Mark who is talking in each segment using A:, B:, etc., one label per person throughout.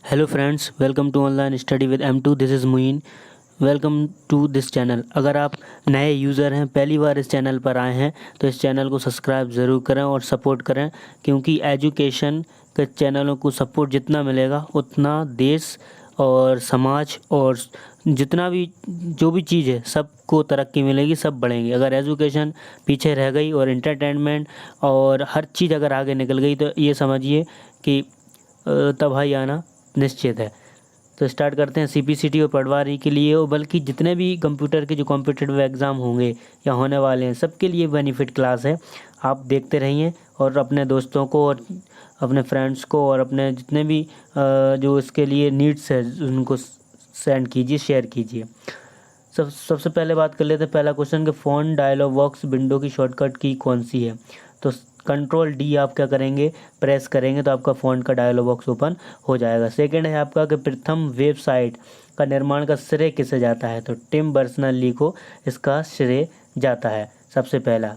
A: Hello friends, welcome to online study with M2। This is Muin. Welcome to this channel. अगर आप नए user हैं, पहली बार इस चैनल पर आए हैं, तो इस चैनल को सब्सक्राइब ज़रूर करें और सपोर्ट करें, क्योंकि एजुकेशन के चैनलों को सपोर्ट जितना मिलेगा उतना देश और समाज और जितना भी जो भी चीज़ है सबको तरक्की मिलेगी, सब बढ़ेंगे। अगर एजुकेशन पीछे रह गई और इंटरटेनमेंट और हर चीज़ अगर आगे निकल गई तो ये समझिए कि तबाही आना निश्चित है। तो स्टार्ट करते हैं। CPCT और पटवारी के लिए, और बल्कि जितने भी कंप्यूटर के जो कॉम्पिटिटिव एग्ज़ाम होंगे या होने वाले हैं, सबके लिए बेनिफिट क्लास है। आप देखते रहिए और अपने दोस्तों को और अपने फ्रेंड्स को और अपने जितने भी जो इसके लिए नीड्स है उनको सेंड कीजिए, शेयर कीजिए। सबसे पहले बात कर लेते हैं पहला क्वेश्चन कि फ़ोन डायलॉग बॉक्स विंडो की शॉर्टकट की कौन सी है। तो कंट्रोल D आप क्या करेंगे, प्रेस करेंगे तो आपका फ़ोन का डायलॉग बॉक्स ओपन हो जाएगा। सेकंड है आपका कि प्रथम वेबसाइट का निर्माण का श्रेय किसे जाता है। तो टिम बर्नर्स-ली को इसका श्रेय जाता है सबसे पहला।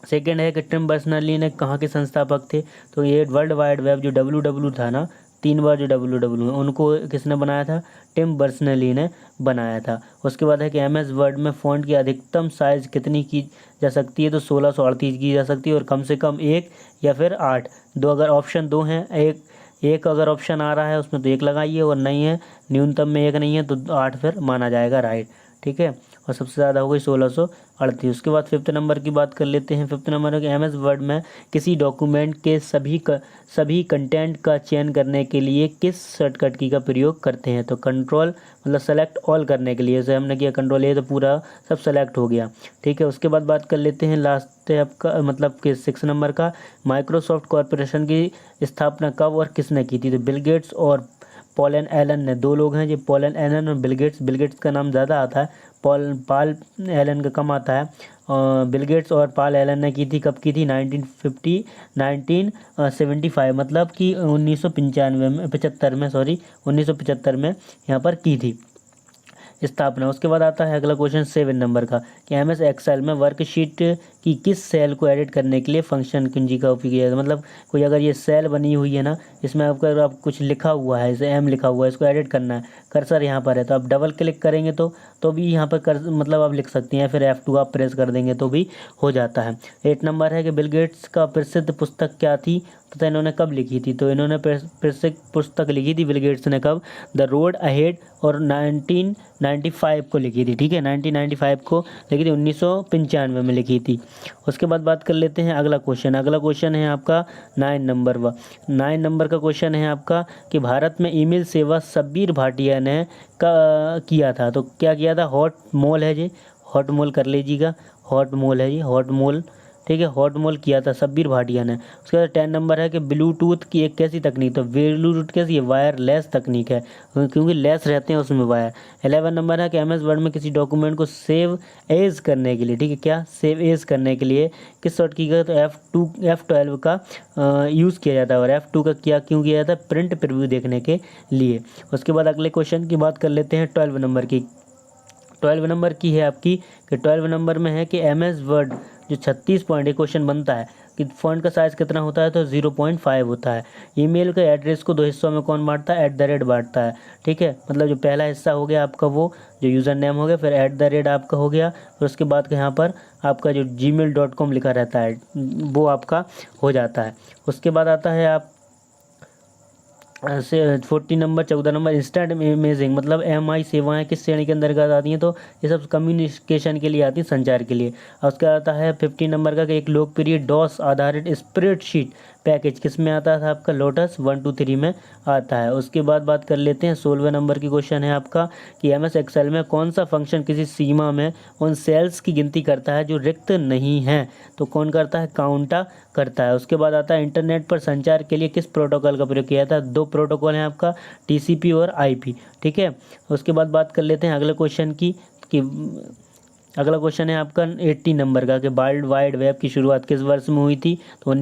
A: सेकंड है कि टिम बर्नर्स-ली ने कहाँ के संस्थापक थे। तो ये वर्ल्ड वाइड वेब जो WW था ना, 3 बार जो WW है, उनको किसने बनाया था, टिम बर्नर्स-ली ने बनाया था। उसके बाद है कि MS वर्ड में फ़ॉन्ट की अधिकतम साइज़ कितनी की जा सकती है। तो 1638 की जा सकती है, और कम से कम 1 या फिर 8। दो अगर ऑप्शन 2 हैं, एक एक अगर ऑप्शन आ रहा है उसमें तो 1 लगाइए, और नहीं है न्यूनतम में 1 नहीं है तो 8 फिर माना जाएगा राइट। ठीक है, और सबसे ज़्यादा हो गई 1638। उसके बाद फिफ्थ नंबर की बात कर लेते हैं। फिफ्थ नंबर है कि MS वर्ड में किसी डॉक्यूमेंट के सभी कंटेंट का चयन करने के लिए किस शॉर्टकट की का प्रयोग करते हैं। तो कंट्रोल मतलब सेलेक्ट ऑल करने के लिए, जैसे हमने किया कंट्रोल A तो पूरा सब सेलेक्ट हो गया। ठीक है, उसके बाद बात कर लेते हैं लास्ट है आपका मतलब कि 6 नंबर का, माइक्रोसॉफ्ट कॉरपोरेशन की स्थापना कब और किसने की थी। तो बिल गेट्स और पॉल एलन ने, दो लोग हैं, ये पॉल एलन और बिल गेट्स। बिल गेट्स का नाम ज़्यादा आता है, पाल एलन का कम आता है। बिल गेट्स और पॉल एलन ने की थी, कब की थी, 1975 मतलब कि 1995 में, 75 में, सॉरी 1975 में यहाँ पर की थी स्थापना। उसके बाद आता है अगला क्वेश्चन 7 नंबर का कि MS एक्सेल में वर्कशीट की किस सेल को एडिट करने के लिए फंक्शन कुंजी का उपयोग किया जाता है। मतलब कोई अगर ये सेल बनी हुई है ना, इसमें अगर आप कुछ लिखा हुआ है, जैसे M लिखा हुआ है, इसको एडिट करना है, कर्सर यहाँ पर है, तो आप डबल क्लिक करेंगे तो भी यहाँ पर मतलब आप लिख सकते हैं, फिर F2 आप प्रेस कर देंगे तो भी हो जाता है। 8 नंबर है कि बिल गेट्स का प्रसिद्ध पुस्तक क्या थी तथा इन्होंने कब लिखी थी। तो इन्होंने प्रसिद्ध पुस्तक लिखी थी बिल गेट्स ने कब, द रोड अहेड, और 1995 को लिखी थी। ठीक है, 1995 को लिखी थी, 1995 में लिखी थी। उसके बाद बात कर लेते हैं अगला क्वेश्चन है आपका 9 नंबर का क्वेश्चन है आपका कि भारत में ईमेल सेवा शब्बीर भाटिया ने किया था। तो क्या किया था, हॉट मॉल है जी, हॉट मॉल कर लीजिएगा, हॉट मॉल है जी, हॉट मॉल। ठीक है, हॉट मॉल किया था शब्बीर भाटिया ने। उसके बाद 10 नंबर है कि ब्लूटूथ की एक कैसी तकनीक। तो ब्लूटूथ कैसी है, वायरलेस तकनीक है, क्योंकि लेस रहते हैं उसमें वायर। 11 नंबर है कि MS वर्ड में किसी डॉक्यूमेंट को सेव एज करने के लिए, ठीक है, क्या सेव एज करने के लिए किस शॉर्ट की का, तो F12 का यूज़ किया जाता है। और F2 का क्यों किया जाता है, प्रिंट प्रीव्यू देखने के लिए। उसके बाद अगले क्वेश्चन की बात कर लेते हैं 12 नंबर की। 12 नंबर की है आपकी कि 12 नंबर में है कि MS वर्ड जो 36 पॉइंट, एक क्वेश्चन बनता है कि फ़ॉन्ट का साइज़ कितना होता है। तो 0.5 होता है। ईमेल के एड्रेस को 2 हिस्सों में कौन बांटता है, @ बांटता है। ठीक है, मतलब जो पहला हिस्सा हो गया आपका वो जो यूज़र नेम हो गया, फिर @ आपका हो गया, फिर उसके बाद यहाँ पर आपका जो gmail.com लिखा रहता है वो आपका हो जाता है। उसके बाद आता है आप से 14 नंबर, 14 नंबर, इंस्टेंट इमेजिंग मतलब MI सेवाएं किस श्रेणी के अंतर्गत आती हैं। तो ये सब कम्युनिकेशन के लिए आती हैं, संचार के लिए। और उसका आता है 15 नंबर का कि एक लोकप्रिय डॉस आधारित स्प्रेडशीट पैकेज किस में आता था आपका, लोटस 1 2 3 में आता है। उसके बाद बात कर लेते हैं 16वें नंबर की क्वेश्चन है आपका कि MS एक्सेल में कौन सा फंक्शन किसी सीमा में उन सेल्स की गिनती करता है जो रिक्त नहीं हैं। तो कौन करता है, काउंटा करता है। उसके बाद आता है इंटरनेट पर संचार के लिए किस प्रोटोकॉल का प्रयोग किया था। 2 प्रोटोकॉल हैं आपका, TCP और IP। ठीक है, उसके बाद बात कर लेते हैं अगले क्वेश्चन की कि अगला क्वेश्चन है आपका 80 नंबर का कि वर्ल्ड वाइड वेब की शुरुआत किस वर्ष में हुई थी। तो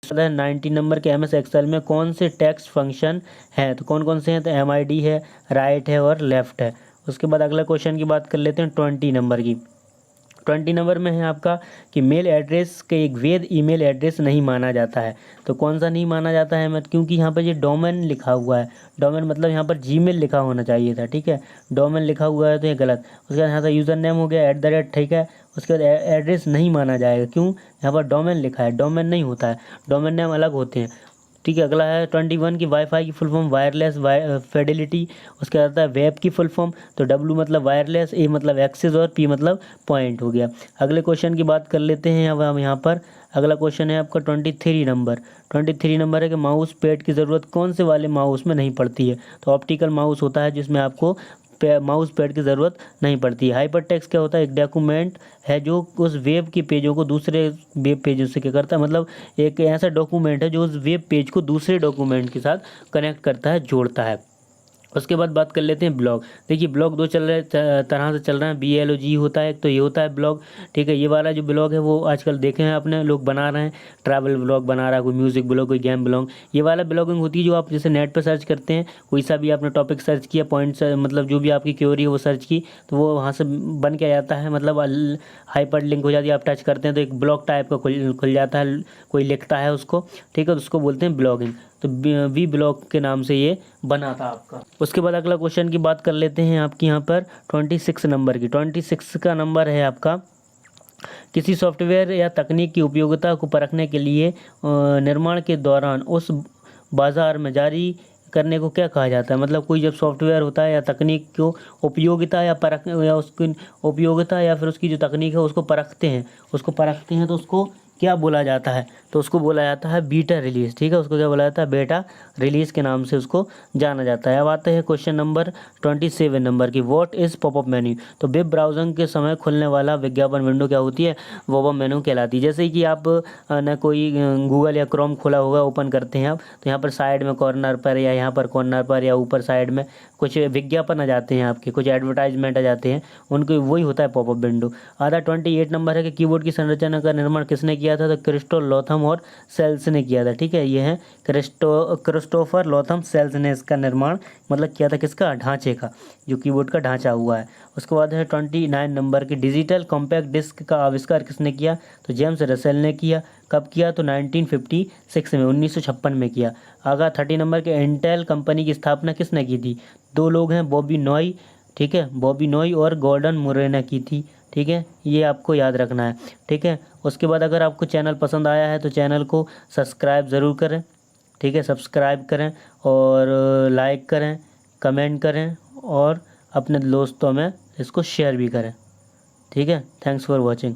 A: 90 नंबर के MS एक्सेल में कौन से टेक्स्ट फंक्शन हैं। तो कौन कौन से हैं, तो MID है, राइट है और लेफ्ट है। उसके बाद अगला क्वेश्चन की बात कर लेते हैं 20 नंबर की। 20 नंबर में है आपका कि मेल एड्रेस के एक वैध ईमेल एड्रेस नहीं माना जाता है। तो कौन सा नहीं माना जाता है मत, क्योंकि यहाँ पर ये डोमेन लिखा हुआ है। डोमेन मतलब यहाँ पर जीमेल लिखा होना चाहिए था, ठीक है, डोमेन लिखा हुआ है तो ये गलत। उसके बाद यहाँ से यूज़र नेम हो गया @ ठीक है। उसके बाद एड्रेस नहीं माना जाएगा, क्यों, यहाँ पर डोमेन लिखा है, डोमेन नहीं होता है, डोमेन नेम अलग होते हैं, ठीक है। अगला है 21 की वाईफाई की फुल फॉर्म वायरलेस फिडेलिटी। उसके बाद आता है वेब की फुल फॉर्म, तो W मतलब वायरलेस, A मतलब एक्सेस और P मतलब पॉइंट हो गया। अगले क्वेश्चन की बात कर लेते हैं अब हम यहाँ पर। अगला क्वेश्चन है आपका 23 नंबर। 23 नंबर है कि माउस पैड की ज़रूरत कौन से वाले माउस में नहीं पड़ती है। तो ऑप्टिकल माउस होता है जिसमें आपको माउस पैड की ज़रूरत नहीं पड़ती है। हाइपर टेक्स्ट क्या होता है, एक डॉक्यूमेंट है जो उस वेब के पेजों को दूसरे वेब पेजों से क्या करता है, मतलब एक ऐसा डॉक्यूमेंट है जो उस वेब पेज को दूसरे डॉक्यूमेंट के साथ कनेक्ट करता है, जोड़ता है। उसके बाद बात कर लेते हैं ब्लॉग। देखिए ब्लॉग दो तरह से चल रहे हैं, BLOG होता है, एक तो ये होता है ब्लॉग, ठीक है। ये वाला जो ब्लॉग है वो आजकल देखे हैं अपने लोग बना रहे हैं, ट्रैवल ब्लॉग बना रहा है, कोई म्यूज़िक ब्लॉग, कोई गेम ब्लॉग। ये वाला ब्लॉगिंग होती है जो आप जैसे नेट पर सर्च करते हैं, कोई सा भी आपने टॉपिक सर्च किया, पॉइंट मतलब जो भी आपकी क्वेरी है वो सर्च की, तो वो वहाँ से बन के आ जाता है, मतलब हाइपर लिंक हो जाती है। आप टच करते हैं तो एक ब्लॉग टाइप का खुल जाता है, कोई लिखता है उसको, ठीक है, तो उसको बोलते हैं ब्लॉगिंग। तो वी ब्लॉग के नाम से ये बना था आपका। उसके बाद अगला क्वेश्चन की बात कर लेते हैं आपकी यहाँ पर 26 नंबर की। 26 का नंबर है आपका, किसी सॉफ्टवेयर या तकनीक की उपयोगिता को परखने के लिए निर्माण के दौरान उस बाजार में जारी करने को क्या कहा जाता है। मतलब कोई जब सॉफ्टवेयर होता है या तकनीक को उपयोगिता या परख या उसकी उपयोगिता या फिर उसकी जो तकनीक है उसको परखते हैं तो उसको क्या बोला जाता है, तो उसको बोला जाता है बीटा रिलीज़, ठीक है। उसको क्या बोला जाता है, बेटा रिलीज़ के नाम से उसको जाना जाता है। अब आते हैं क्वेश्चन नंबर 27 नंबर की, व्हाट इज़ पॉपअप मेन्यू। तो वेब ब्राउजिंग के समय खुलने वाला विज्ञापन विंडो क्या होती है, पॉपअप मेन्यू कहलाती है। जैसे कि आप न कोई गूगल या क्रोम खोला होगा, ओपन करते हैं आप, तो यहाँ पर साइड में कॉर्नर पर या यहाँ पर कॉर्नर पर या ऊपर साइड में कुछ विज्ञापन आ जाते हैं, आपके कुछ एडवर्टाइजमेंट आ जाते हैं, उनको वही होता है पॉपअप विंडो। आधा 28 नंबर है कि कीबोर्ड की संरचना का निर्माण किसने किया था, तो क्रिस्टो लोथम और सेल्स ने किया था, ठीक है। ये है क्रिस्टोफर लोथम सेल्स ने इसका निर्माण मतलब किया था, किसका, ढांचे का, जो कीबोर्ड का ढांचा हुआ है। उसके बाद है 29 नंबर की, डिजिटल कॉम्पैक्ट डिस्क का आविष्कार किसने किया, तो जेम्स रसेल ने किया। कब किया, तो 1956 में, 1956 में किया। आगा 30 नंबर के, इंटेल कंपनी की स्थापना किसने की थी। दो लोग हैं, बॉबी नॉय, ठीक है, बॉबी नॉय और गॉर्डन मुरे ने की थी, ठीक है, ये आपको याद रखना है, ठीक है। उसके बाद अगर आपको चैनल पसंद आया है तो चैनल को सब्सक्राइब ज़रूर करें, ठीक है, सब्सक्राइब करें और लाइक करें, कमेंट करें और अपने दोस्तों में इसको शेयर भी करें, ठीक है। Thanks for watching.